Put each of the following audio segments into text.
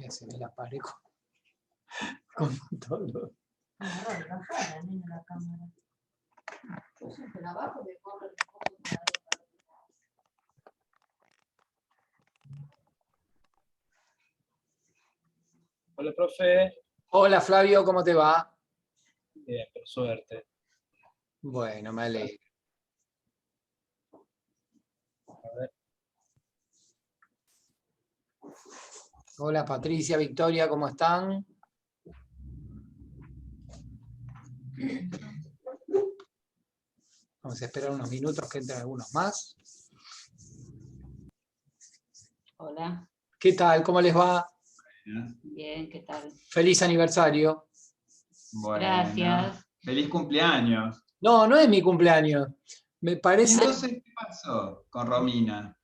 Sofía se me la paré con todo. La cámara. Yo siempre la bajo de correr las cosas para ver. Hola, profe. Hola Flavio, ¿cómo te va? Bien, por suerte. Bueno, me alegro. A ver. Hola Patricia, Victoria, ¿cómo están? Vamos a esperar unos minutos que entren algunos más. Hola. ¿Qué tal? ¿Cómo les va? Bien, ¿qué tal? Feliz aniversario. Bueno, Gracias. feliz cumpleaños. No, no es mi cumpleaños. Me ¿Y parece... entonces qué pasó con Romina?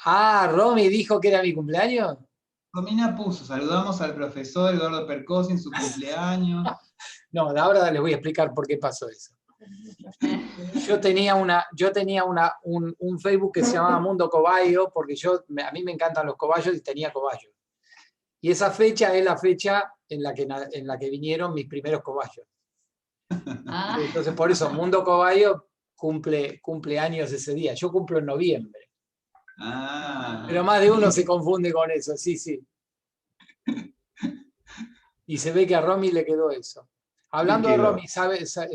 Ah, Romy dijo que era mi cumpleaños. Romina puso, saludamos al profesor Eduardo Percosi en su cumpleaños. No, ahora les voy a explicar por qué pasó eso. Yo tenía un Facebook que se llamaba Mundo Cobayo, porque a mí me encantan los cobayos y tenía cobayos. Y esa fecha es la fecha en la que vinieron mis primeros cobayos. Ah, Entonces, por eso, Mundo Cobayo cumple años ese día. Yo cumplo en noviembre. Ah, Pero más de uno se confunde con eso, sí, sí. Y se ve que a Romy le quedó eso. Hablando de quedó? Romy,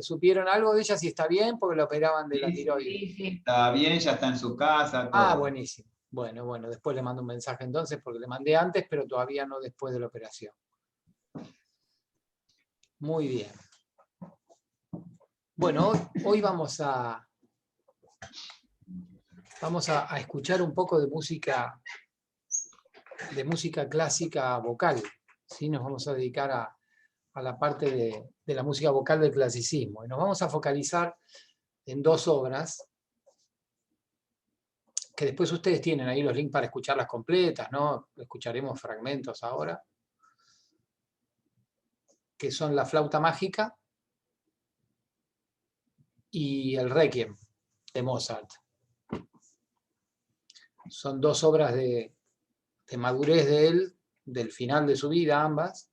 ¿supieron algo de ella? Si está bien, porque la operaban de la Sí, tiroides. sí, sí. está bien, ya está en su casa, todo. Ah, buenísimo. Bueno, después le mando un mensaje entonces, porque le mandé antes, pero todavía no después de la operación. Muy bien. Bueno, hoy vamos a escuchar un poco de música clásica vocal. ¿Sí? Nos vamos a dedicar a la parte de la música vocal del clasicismo. Y nos vamos a focalizar en dos obras, que después ustedes tienen ahí los links para escucharlas completas, ¿no? Escucharemos fragmentos ahora, que son La flauta mágica y el Requiem de Mozart. Son dos obras de madurez de él, del final de su vida, ambas.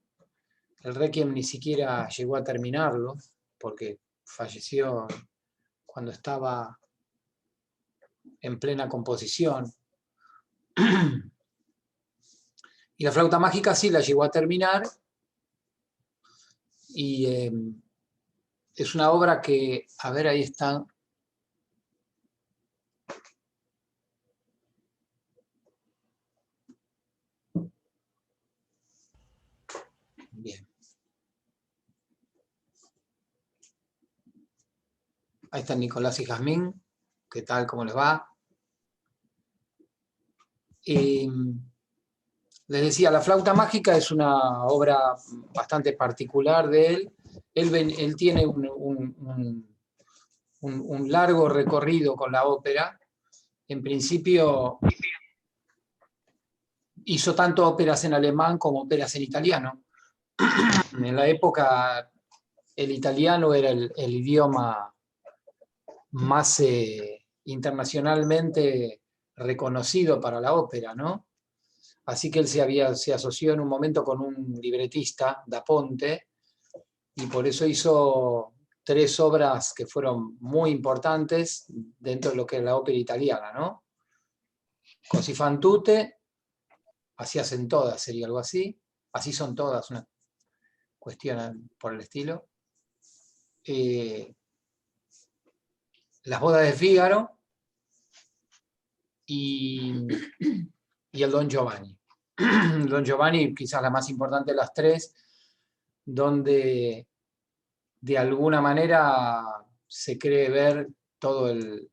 El Requiem ni siquiera llegó a terminarlo, porque falleció cuando estaba en plena composición. Y la flauta mágica sí la llegó a terminar, y es una obra que, a ver, ahí está. Bien. Ahí están Nicolás y Jazmín. ¿Qué tal? ¿Cómo les va? Les decía, La flauta mágica es una obra bastante particular de él. Él tiene un largo recorrido con la ópera. En principio hizo tanto óperas en alemán como óperas en italiano. En la época el italiano era el idioma más internacionalmente reconocido para la ópera, ¿no? Así que él se asoció en un momento con un libretista, Da Ponte, y por eso hizo tres obras que fueron muy importantes dentro de lo que es la ópera italiana, ¿no? Così fan tutte, así hacen todas, sería algo así. Así son todas, una cuestión por el estilo. Las bodas de Fígaro y el Don Giovanni. Don Giovanni, quizás la más importante de las tres, donde de alguna manera se cree ver todo el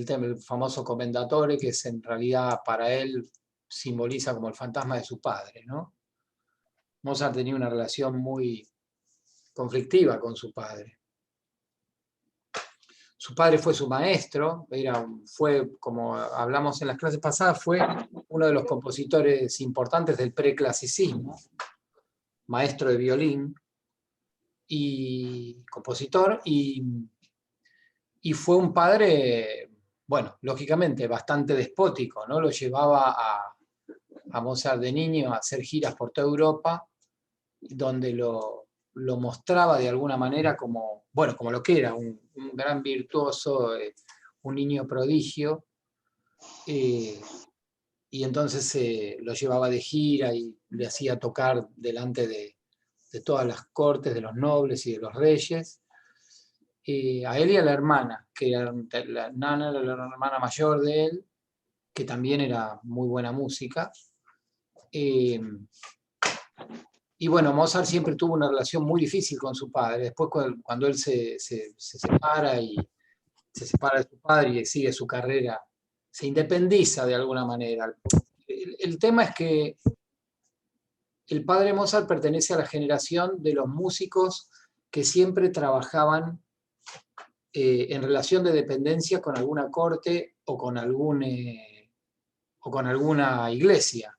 tema, el famoso Commendatore, que es en realidad para él simboliza como el fantasma de su padre, ¿no? Mozart tenía una relación muy conflictiva con su padre. Su padre fue su maestro, fue, como hablamos en las clases pasadas, fue uno de los compositores importantes del preclasicismo, maestro de violín y compositor, y fue un padre, bueno, lógicamente bastante despótico, ¿no? Lo llevaba a Mozart de niño a hacer giras por toda Europa, donde lo mostraba de alguna manera como, bueno, como lo que era, un gran virtuoso, un niño prodigio, y entonces lo llevaba de gira y le hacía tocar delante de todas las cortes, de los nobles y de los reyes, a él y a la hermana, que era la nana, la hermana mayor de él, que también era muy buena música. Y bueno, Mozart siempre tuvo una relación muy difícil con su padre. Después cuando él se separa y se separa de su padre y sigue su carrera, se independiza de alguna manera. El tema es que el padre Mozart pertenece a la generación de los músicos que siempre trabajaban en relación de dependencia con alguna corte o con alguna iglesia.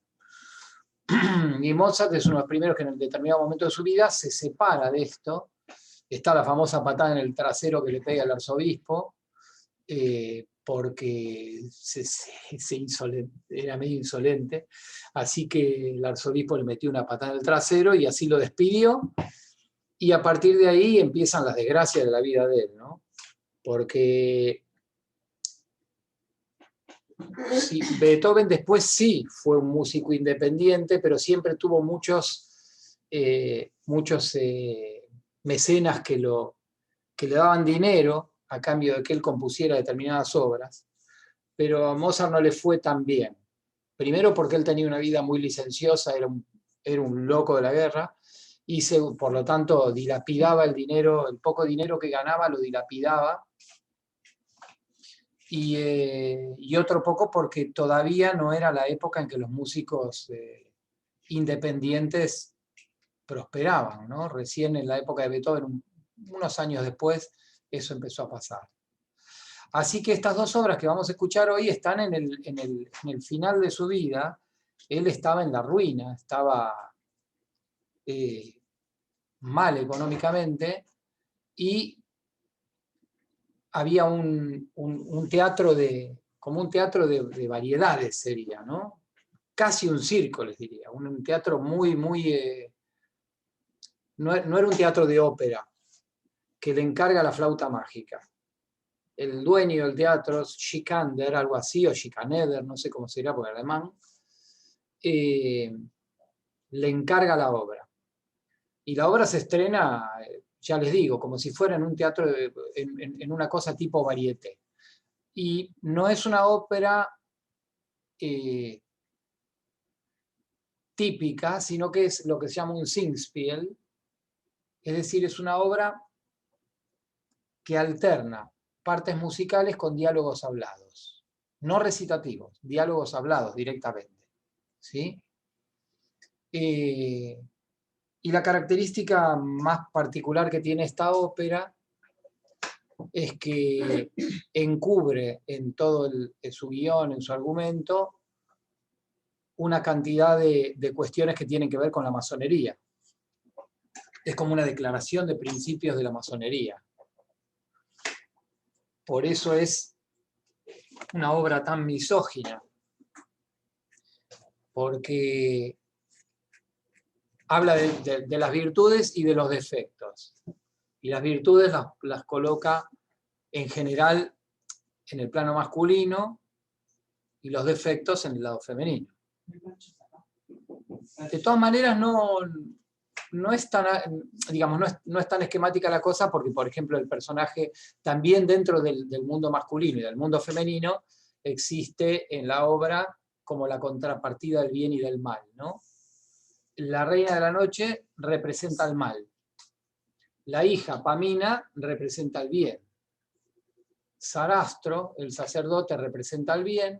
Y Mozart es uno de los primeros que en un determinado momento de su vida se separa de esto. Está la famosa patada en el trasero que le pega al arzobispo, porque era medio insolente, así que el arzobispo le metió una patada en el trasero y así lo despidió, y a partir de ahí empiezan las desgracias de la vida de él, ¿no? Porque sí, Beethoven después sí fue un músico independiente, pero siempre tuvo muchos mecenas que le daban dinero a cambio de que él compusiera determinadas obras, pero a Mozart no le fue tan bien. Primero porque él tenía una vida muy licenciosa, era un loco de la guerra, y por lo tanto dilapidaba el dinero, el poco dinero que ganaba lo dilapidaba, y otro poco porque todavía no era la época en que los músicos independientes prosperaban, ¿no? Recién en la época de Beethoven, unos años después, eso empezó a pasar. Así que estas dos obras que vamos a escuchar hoy están en el final de su vida. Él estaba en la ruina, estaba mal económicamente, y había un teatro como un teatro de variedades sería, ¿no? Casi un circo, les diría, un teatro muy, muy... no era un teatro de ópera, que le encarga la flauta mágica. El dueño del teatro, Schikander, algo así, o Schikaneder, no sé cómo se dirá por el alemán, le encarga la obra. Y la obra se estrena, ya les digo, como si fuera en un teatro, en una cosa tipo varieté. Y no es una ópera típica, sino que es lo que se llama un Singspiel, es decir, es una obra que alterna partes musicales con diálogos hablados, no recitativos, diálogos hablados directamente, ¿sí? Y la característica más particular que tiene esta ópera es que encubre en todo su guión, en su argumento, una cantidad de cuestiones que tienen que ver con la masonería. Es como una declaración de principios de la masonería. Por eso es una obra tan misógina, porque habla de las virtudes y de los defectos. Y las virtudes las coloca en general en el plano masculino y los defectos en el lado femenino. De todas maneras, no es tan, digamos, no es tan esquemática la cosa, porque, por ejemplo, el personaje también dentro del mundo masculino y del mundo femenino existe en la obra como la contrapartida del bien y del mal, ¿no? La reina de la noche representa el mal. La hija, Pamina, representa el bien. Sarastro, el sacerdote, representa el bien.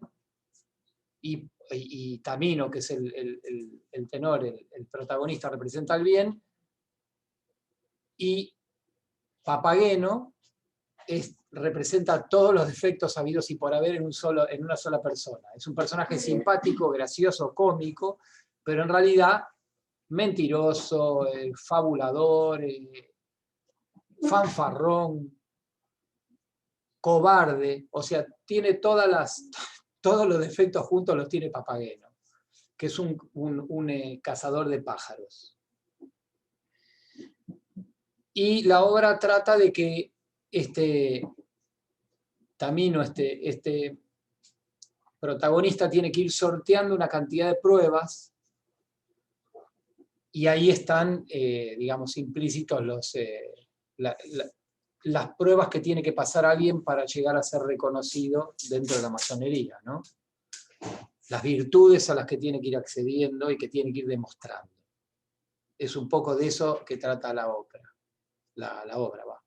Y Tamino, que es el tenor, el protagonista, representa el bien. Y Papageno representa todos los defectos habidos y por haber en una sola persona. Es un personaje simpático, gracioso, cómico, pero en realidad mentiroso, fabulador, fanfarrón, cobarde, o sea, tiene todos los defectos juntos, los tiene Papageno. que es un cazador de pájaros. Y la obra trata de que Tamino, este protagonista, tiene que ir sorteando una cantidad de pruebas, y ahí están, digamos, implícitos las pruebas que tiene que pasar alguien para llegar a ser reconocido dentro de la masonería, ¿no? Las virtudes a las que tiene que ir accediendo y que tiene que ir demostrando. Es un poco de eso que trata la obra. La obra va.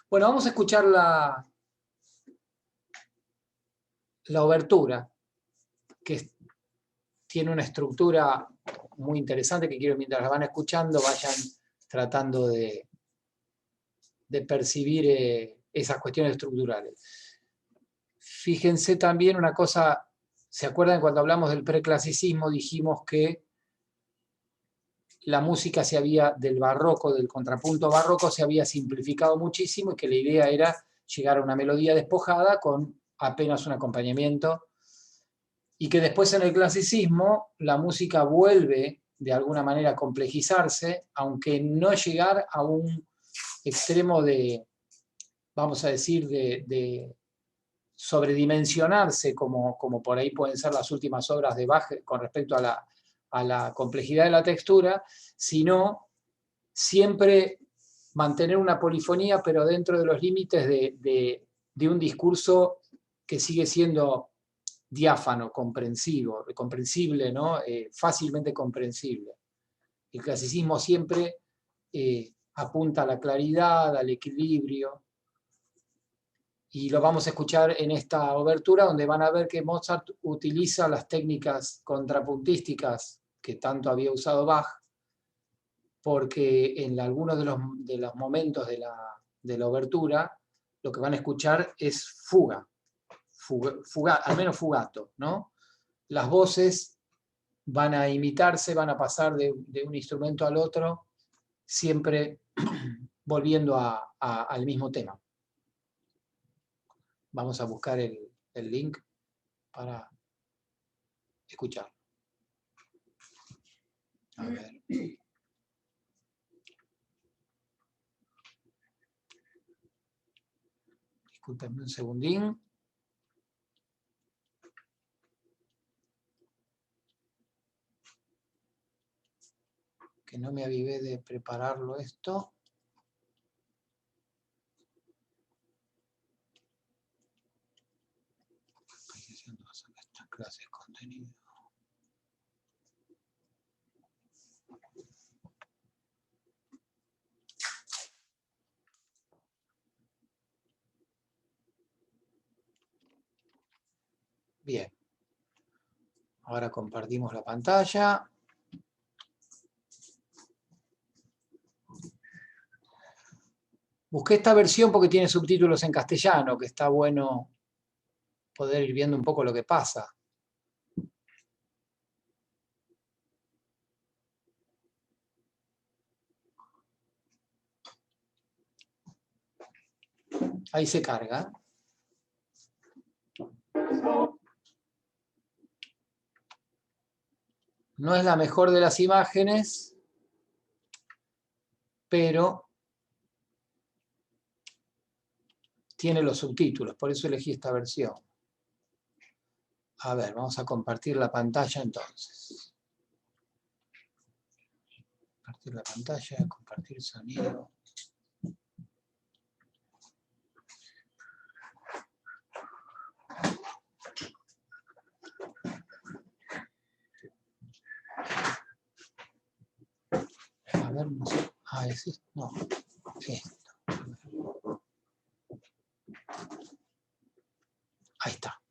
Bueno, vamos a escuchar la obertura, que tiene una estructura muy interesante que quiero, mientras la van escuchando, vayan tratando de percibir esas cuestiones estructurales. Fíjense también una cosa, ¿se acuerdan cuando hablamos del preclasicismo? Dijimos que la música del barroco, del contrapunto barroco, se había simplificado muchísimo y que la idea era llegar a una melodía despojada con apenas un acompañamiento, y que después en el clasicismo la música vuelve de alguna manera a complejizarse, aunque no llegar a un extremo de, vamos a decir, de sobredimensionarse, como por ahí pueden ser las últimas obras de Bach con respecto a la complejidad de la textura, sino siempre mantener una polifonía, pero dentro de los límites de un discurso que sigue siendo diáfano, comprensible, ¿no? Fácilmente comprensible. El clasicismo siempre apunta a la claridad, al equilibrio, y lo vamos a escuchar en esta obertura, donde van a ver que Mozart utiliza las técnicas contrapuntísticas que tanto había usado Bach, porque en algunos de los momentos de la obertura lo que van a escuchar es fuga, al menos fugato, ¿no? Las voces van a imitarse, van a pasar de un instrumento al otro, siempre volviendo al mismo tema. Vamos a buscar el link para escuchar. A ver. Discúlpenme un segundín. Que no me avivé de prepararlo esto. Esta clase de contenido. Bien. Ahora compartimos la pantalla. Busqué esta versión porque tiene subtítulos en castellano, que está bueno poder ir viendo un poco lo que pasa. Ahí se carga. No es la mejor de las imágenes, pero tiene los subtítulos, por eso elegí esta versión. A ver, vamos a compartir la pantalla entonces. Compartir la pantalla, compartir sonido. A ver, no sé. Ah, es esto. No, esto. Ahí está.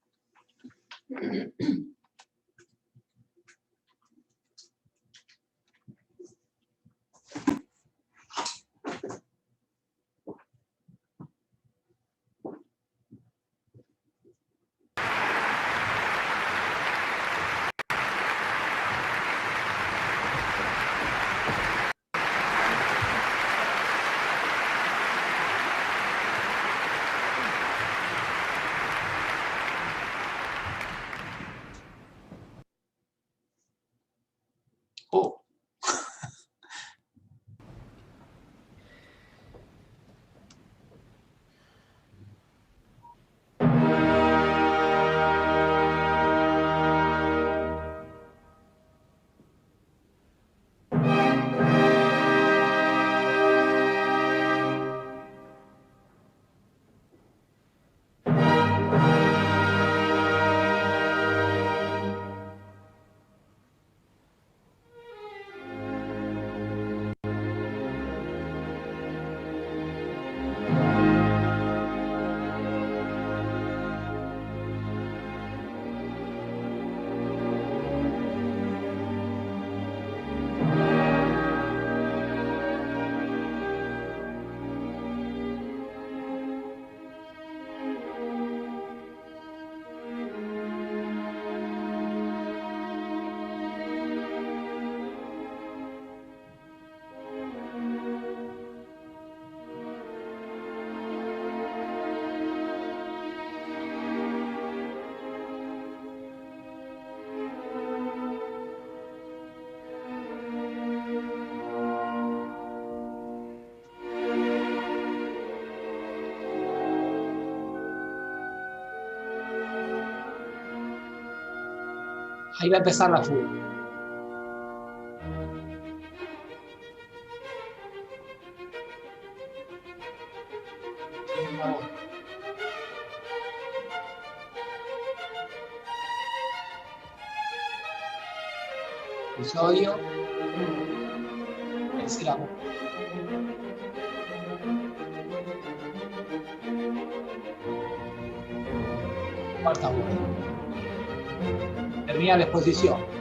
Ahí va a empezar la fuga. Episodio. Tercera voz. Cuarta voz. Termina la exposición.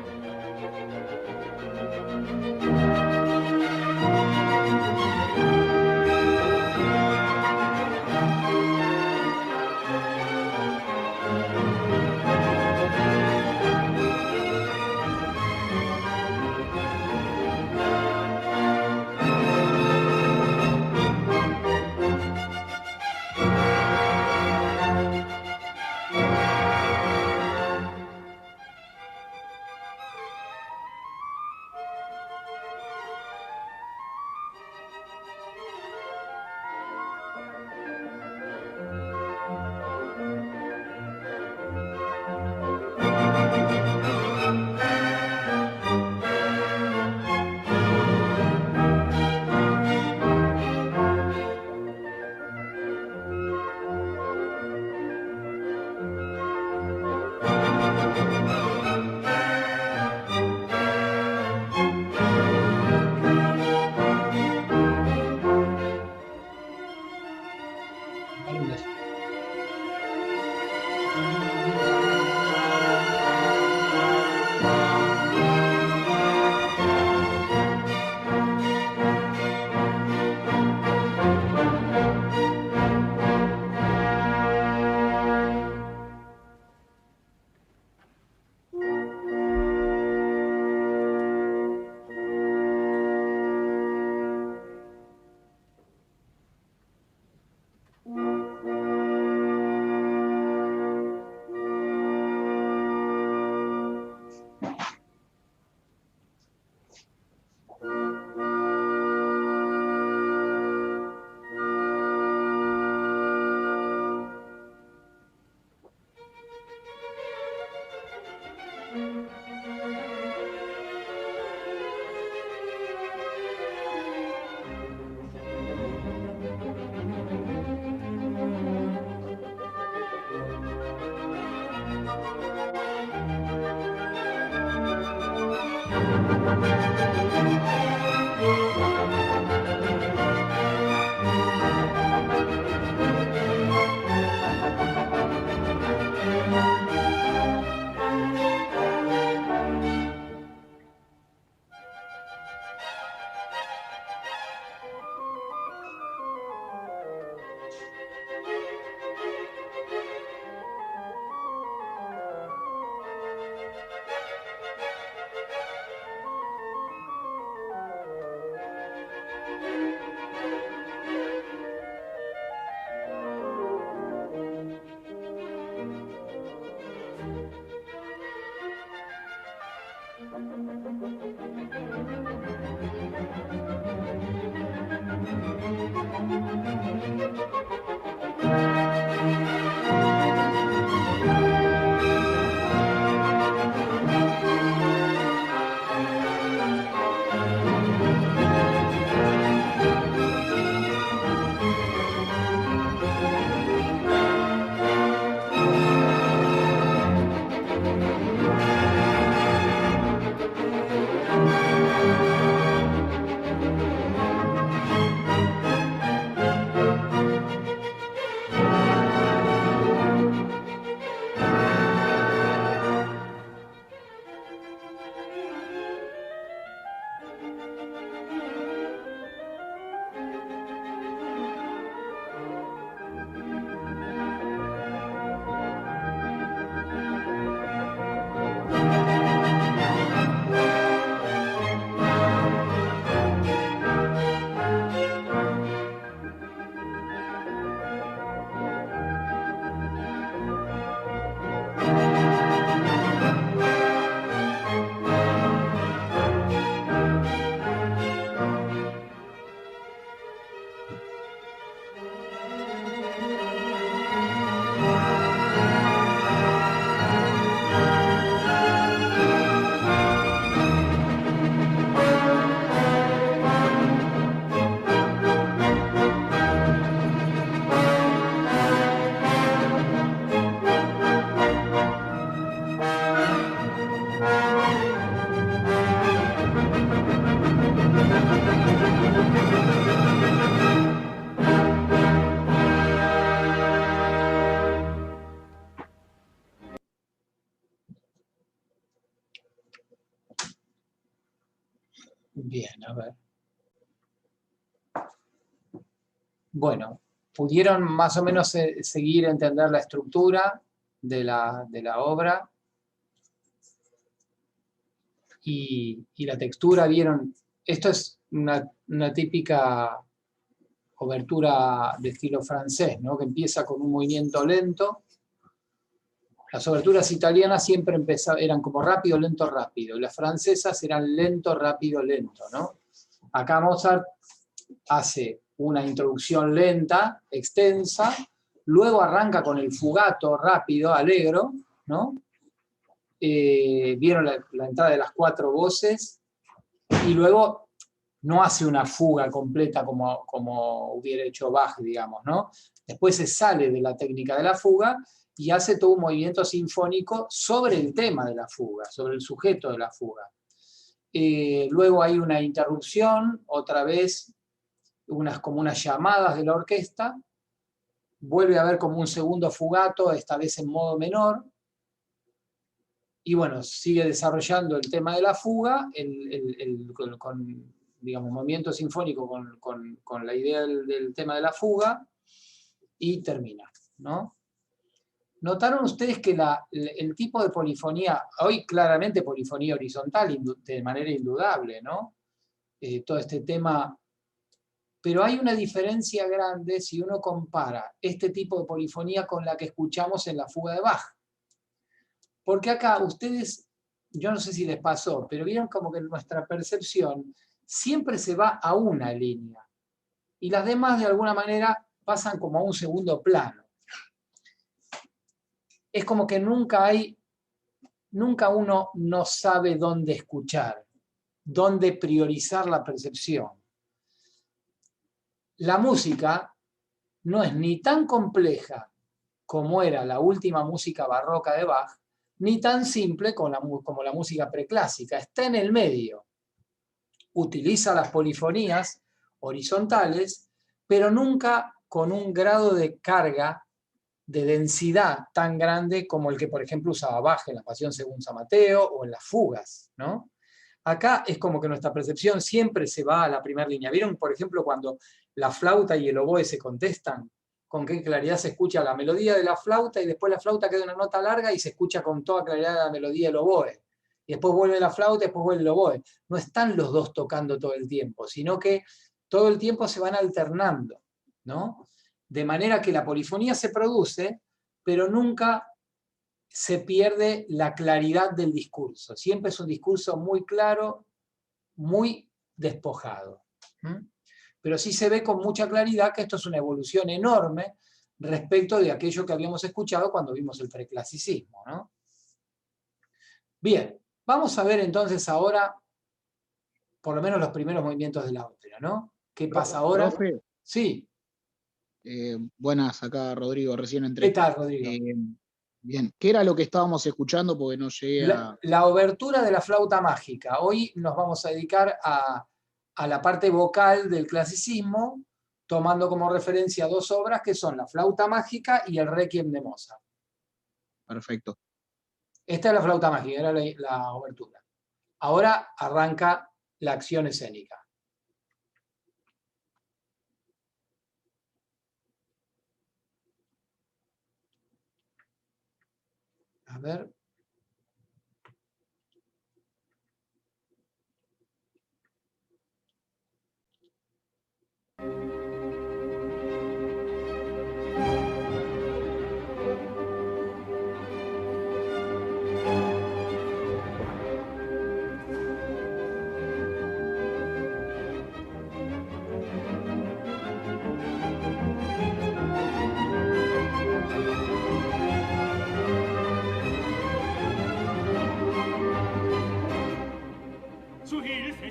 Bien, a ver. Bueno, pudieron más o menos seguir, entender la estructura de la obra y la textura, vieron. Esto es una típica obertura de estilo francés, ¿no? Que empieza con un movimiento lento. Las oberturas italianas siempre eran como rápido, lento, rápido. Las francesas eran lento, rápido, lento, ¿no? Acá Mozart hace una introducción lenta, extensa, luego arranca con el fugato rápido, alegro, ¿no? Vieron la entrada de las 4 voces, y luego no hace una fuga completa como hubiera hecho Bach, digamos, ¿no? Después se sale de la técnica de la fuga y hace todo un movimiento sinfónico sobre el tema de la fuga, sobre el sujeto de la fuga. Luego hay una interrupción, otra vez como unas llamadas de la orquesta, vuelve a haber como un segundo fugato, esta vez en modo menor, y bueno, sigue desarrollando el tema de la fuga, con digamos, movimiento sinfónico con la idea del tema de la fuga, y termina, ¿no? ¿Notaron ustedes que el tipo de polifonía, hoy claramente polifonía horizontal, de manera indudable, ¿no? Todo este tema, pero hay una diferencia grande si uno compara este tipo de polifonía con la que escuchamos en la fuga de Bach. Porque acá ustedes, yo no sé si les pasó, pero vieron como que nuestra percepción siempre se va a una línea. Y las demás, de alguna manera, pasan como a un segundo plano. Es como que nunca uno no sabe dónde escuchar, dónde priorizar la percepción. La música no es ni tan compleja como era la última música barroca de Bach, ni tan simple como la música preclásica. Está en el medio. Utiliza las polifonías horizontales, pero nunca con un grado de carga, de densidad tan grande como el que, por ejemplo, usaba Bach en la Pasión según San Mateo o en las fugas, ¿no? Acá es como que nuestra percepción siempre se va a la primera línea. ¿Vieron, por ejemplo, cuando la flauta y el oboe se contestan? Con qué claridad se escucha la melodía de la flauta, y después la flauta queda una nota larga y se escucha con toda claridad la melodía del oboe. Y después vuelve la flauta y después vuelve el oboe. No están los dos tocando todo el tiempo, sino que todo el tiempo se van alternando, ¿no? De manera que la polifonía se produce, pero nunca se pierde la claridad del discurso. Siempre es un discurso muy claro, muy despojado. Pero sí se ve con mucha claridad que esto es una evolución enorme respecto de aquello que habíamos escuchado cuando vimos el preclasicismo, ¿no? Bien, vamos a ver entonces ahora por lo menos los primeros movimientos de la ópera, ¿no? ¿Qué pasa ahora? Profe, Sí. Buenas, acá Rodrigo, recién ¿Qué entré. tal, Rodrigo? Bien, ¿qué era lo que estábamos escuchando? Porque no llegué a... La obertura de la flauta mágica. Hoy nos vamos a dedicar a la parte vocal del clasicismo, tomando como referencia 2 obras que son la flauta mágica y el Requiem de Mozart. Perfecto. Esta es la flauta mágica, era la obertura. Ahora arranca la acción escénica. A ver.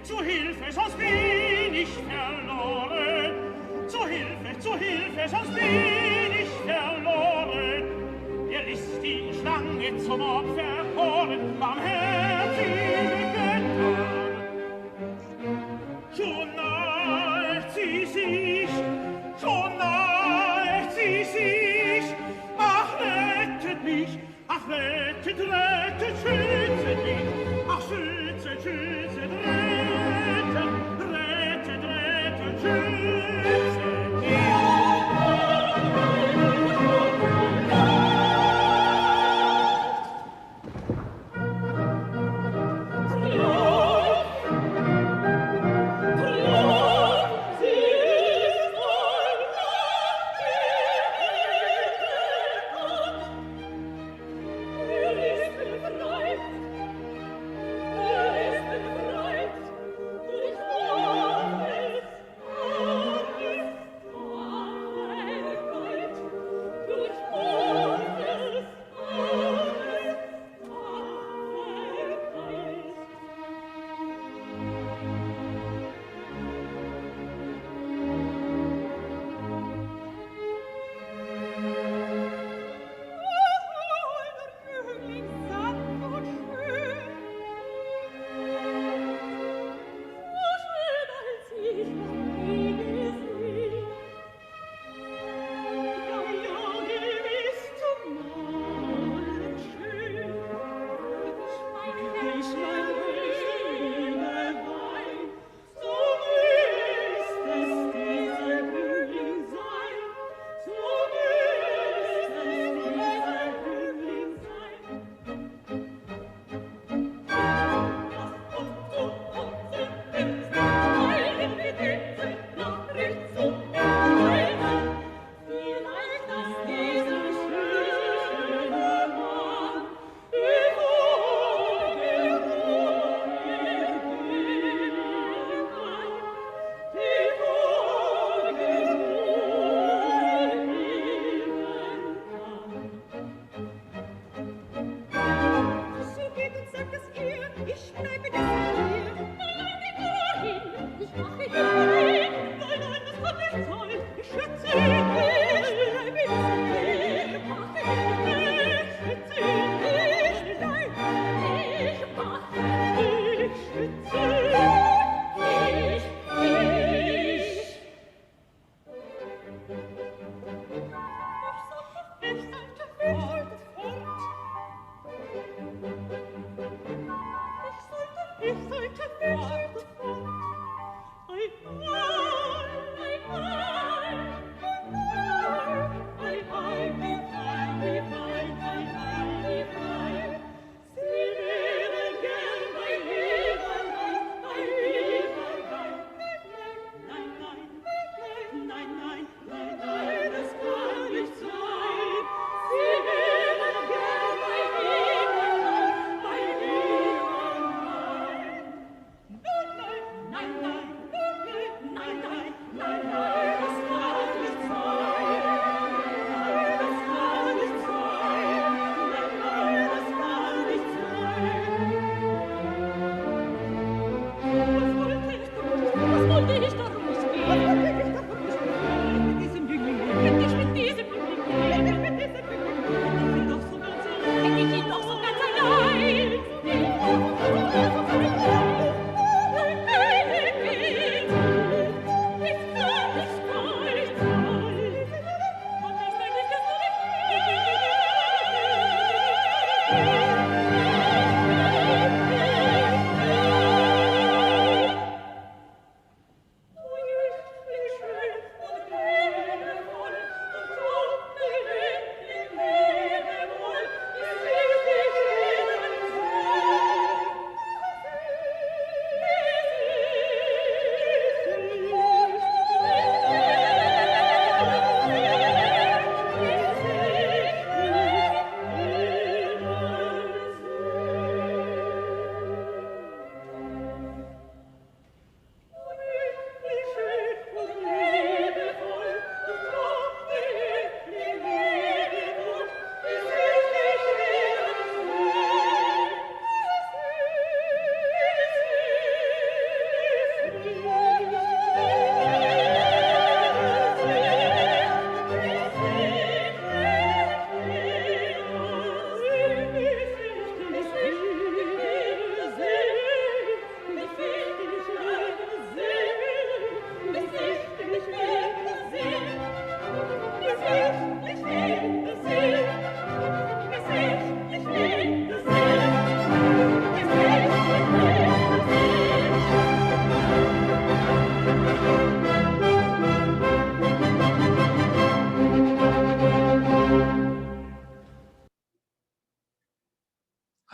Zu Hilfe, sonst bin ich verloren. Zu Hilfe, sonst bin ich verloren. Der listigen Schlange zum Opfer holen, barmherzige Götter. Schon naht sie sich, ach, rettet mich, ach, rettet, schützt mich, ach, schützt, rettet. Ist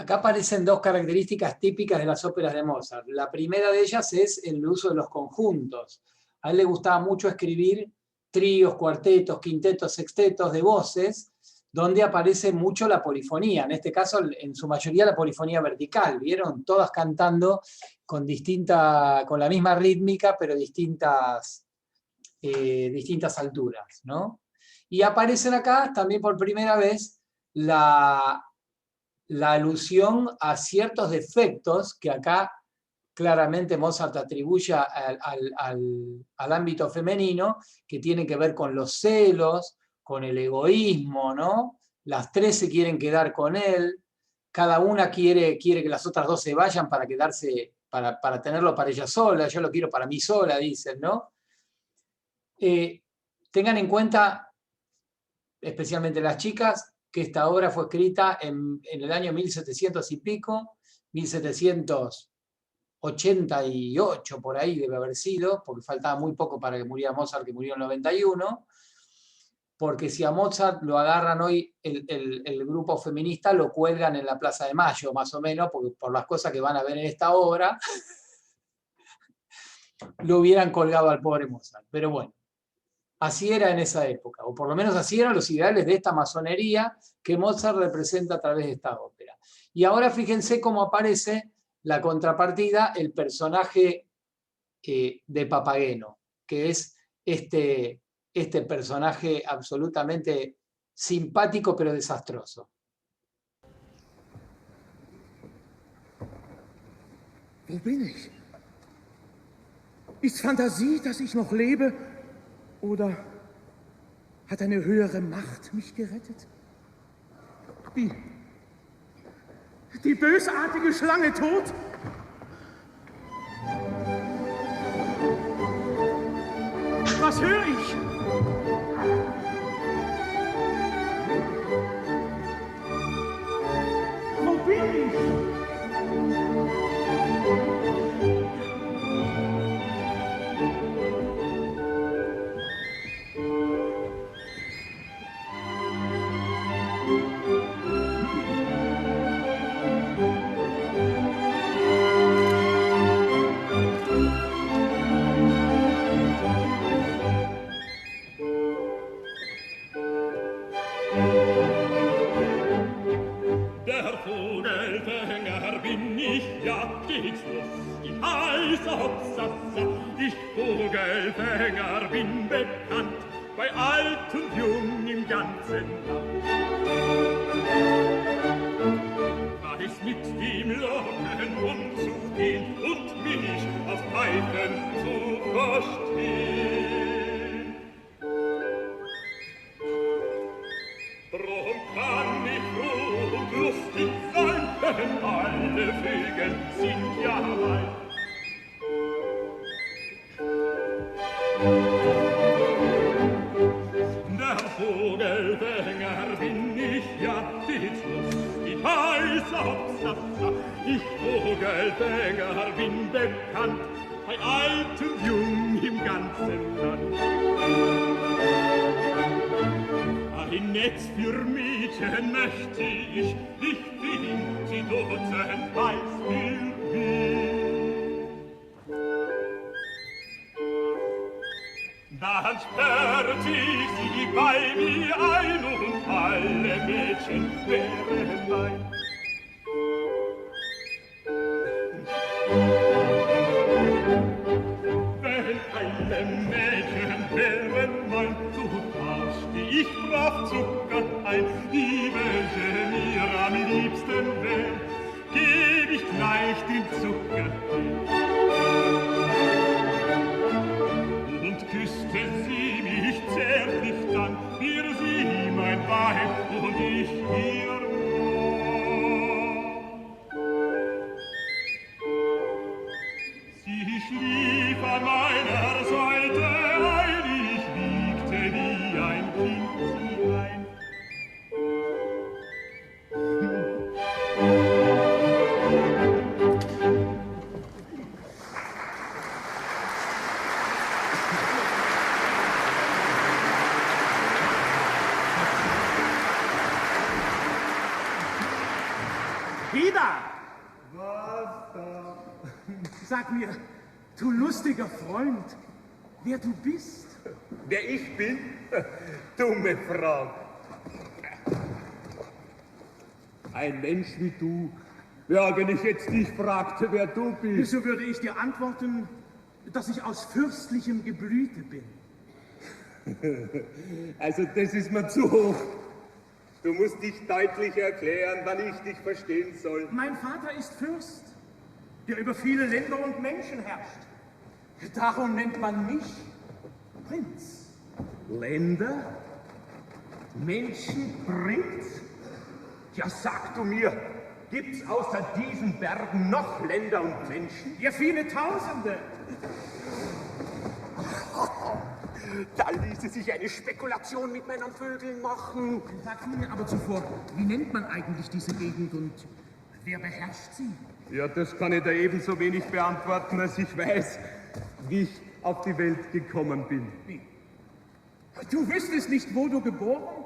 Acá aparecen dos características típicas de las óperas de Mozart. La primera de ellas es el uso de los conjuntos. A él le gustaba mucho escribir tríos, cuartetos, quintetos, sextetos de voces, donde aparece mucho la polifonía. En este caso, en su mayoría, la polifonía vertical. ¿Vieron? Todas cantando con la misma rítmica, pero distintas alturas, ¿no? Y aparecen acá también por primera vez la alusión a ciertos defectos que acá claramente Mozart atribuye al ámbito femenino, que tienen que ver con los celos, con el egoísmo, ¿no? Las tres se quieren quedar con él, cada una quiere que las otras dos se vayan para quedarse, para tenerlo para ella sola, yo lo quiero para mí sola, dicen, ¿no? Tengan en cuenta, especialmente las chicas, que esta obra fue escrita en el año 1700 y pico, 1788 por ahí debe haber sido, porque faltaba muy poco para que muriera Mozart, que murió en el 91, porque si a Mozart lo agarran hoy el grupo feminista, lo cuelgan en la Plaza de Mayo, más o menos, porque por las cosas que van a ver en esta obra, lo hubieran colgado al pobre Mozart. Pero bueno, así era en esa época, o por lo menos así eran los ideales de esta masonería que Mozart representa a través de esta ópera. Y ahora fíjense cómo aparece la contrapartida, el personaje de Papageno, que es este personaje absolutamente simpático pero desastroso. Wo bin ich? Ist Fantasie, dass ich noch lebe? Oder hat eine höhere Macht mich gerettet? Die bösartige Schlange tot? Was höre ich? Wo bin ich? Ich Vogelfänger bin bekannt, bei alt und jung im ganzen Land. Weiß mit dem Locken umzugehen und mich auf Pfeifen zu verstehen. Drum kann ich froh und lustig sein, denn alle Vögel sind ja mein. Der Vogelfänger bin ich, ja, stets lustig, heiß auf Sassa. Ich Vogelfänger bin bekannt, bei alt und jung im ganzen Land. Ein Netz für Mädchen möchte ich nicht finden, sie Dutzend weiß für mich. Dann sperrt ich sie bei mir ein und alle Mädchen wären mein. Wenn alle Mädchen wären mein, so tauschte ich brav Zucker ein, die welche mir am liebsten wär, geb ich gleich den Zucker ein. Küsste sie mich zärtlich dann, wir sie mein Weib und ich ihr Mann. Sie schlief an meiner Seite ein, ich wiegte wie ein Kind sie ein. Sag mir, du lustiger Freund, wer du bist. Wer ich bin? Dumme Frage. Ein Mensch wie du. Ja, wenn ich jetzt dich fragte, wer du bist. So würde ich dir antworten, dass ich aus fürstlichem Geblüte bin. Also das ist mir zu hoch. Du musst dich deutlich erklären, wann ich dich verstehen soll. Mein Vater ist Fürst, der über viele Länder und Menschen herrscht. Darum nennt man mich Prinz. Länder? Menschen, Prinz? Ja, sag du mir, gibt's außer diesen Bergen noch Länder und Menschen? Ja, viele Tausende. Da ließe sich eine Spekulation mit meinen Vögeln machen. Sag mir aber zuvor, wie nennt man eigentlich diese Gegend und wer beherrscht sie? Ja, das kann ich da ebenso wenig beantworten, als ich weiß, wie ich auf die Welt gekommen bin. Wie? Du wüsstest nicht, wo du geboren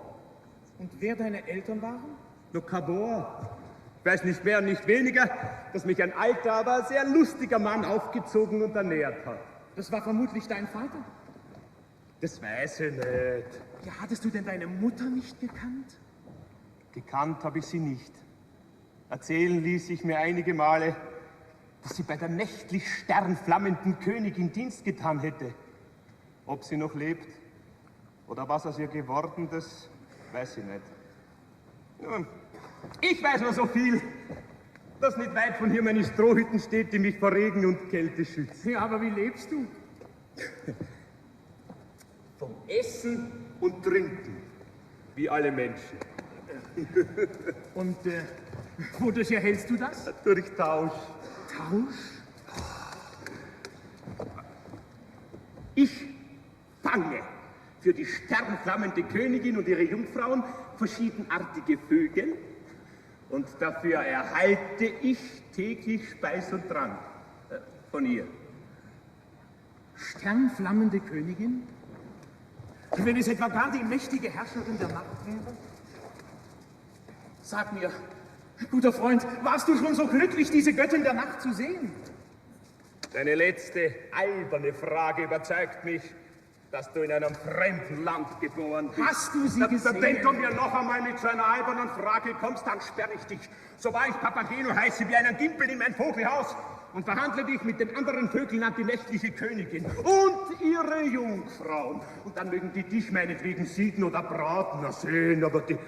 und wer deine Eltern waren? Nur Cabor. Ich weiß nicht mehr und nicht weniger, dass mich ein alter, aber sehr lustiger Mann aufgezogen und ernährt hat. Das war vermutlich dein Vater. Das weiß ich nicht. Ja, hattest du denn deine Mutter nicht gekannt? Gekannt habe ich sie nicht. Erzählen ließ ich mir einige Male, dass sie bei der nächtlich sternflammenden Königin Dienst getan hätte. Ob sie noch lebt oder was aus ihr geworden, das weiß ich nicht. Nun, ich weiß nur so viel, dass nicht weit von hier meine Strohhütten steht, die mich vor Regen und Kälte schützt. Ja, aber wie lebst du? Vom Essen und Trinken, wie alle Menschen. Und wodurch erhältst du das? Durch Tausch. Tausch? Ich fange für die sternflammende Königin und ihre Jungfrauen verschiedenartige Vögel und dafür erhalte ich täglich Speis und Trank von ihr. Sternflammende Königin? Wenn es etwa gar die mächtige Herrscherin der Nacht wäre? Sag mir, guter Freund, warst du schon so glücklich, diese Göttin der Nacht zu sehen? Deine letzte alberne Frage überzeugt mich, dass du in einem fremden Land geboren bist. Hast du sie gesehen? Wenn du mir noch einmal mit so einer albernen Frage kommst, dann sperre ich dich, so wahr ich Papageno heiße, wie einen Gimpel in mein Vogelhaus und verhandle dich mit den anderen Vögeln an die nächtliche Königin und ihre Jungfrauen. Und dann mögen die dich meinetwegen sieden oder braten, na sehen, aber die